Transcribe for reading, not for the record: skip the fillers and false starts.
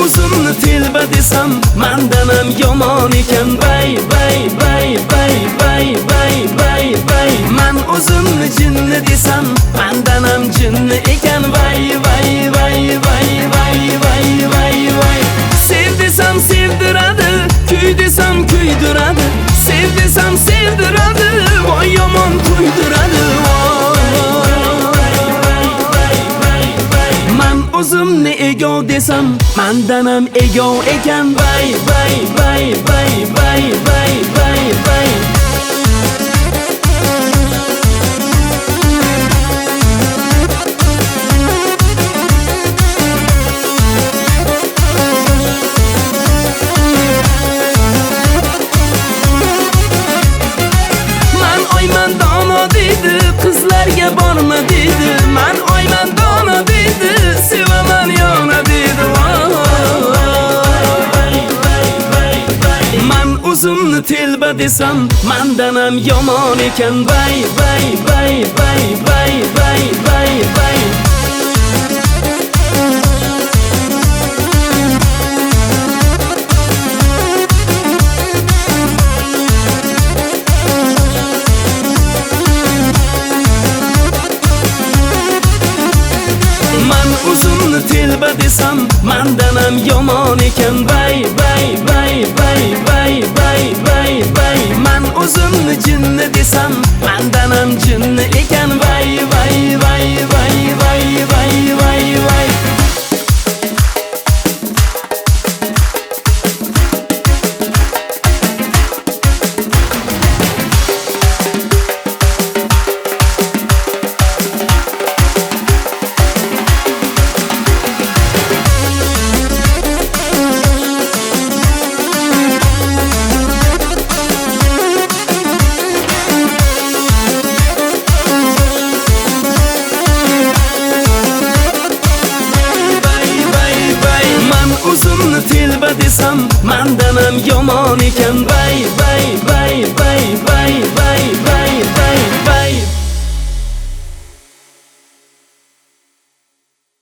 uzunni telba desam mandanam yomon ekan. Bay bay bay bay bay bay bay bay. Man uzunni jinni desam mandanam jinni ekan. Bay bay bay bay bay bay bay bay. Sev desam sevdiradi, kuy desam kuydiradi. Sev desam sevdiradi, voy yomon kuydiradi. Man o'zimni egov desam mandanam egov ekan. Bay bay bay bay bay bay bay bay. Qizlarga borma dedi, man oyman dono dedi, sevaman yona dedi. Man o'zimni telba desam mandanam yomon ekan. Bay bay bay bay bay bay bay bay. Uzunni telba desam mandanam yomon ekan. Bay bay bay bay bay bay bay bay. Man uzunni jinni desam mandanam jinni ekan. Bay bay bay bay bay bay bay bay. Uzunni telba desam mandanam yomon ekan. Bay bay bay bay bay bay bay.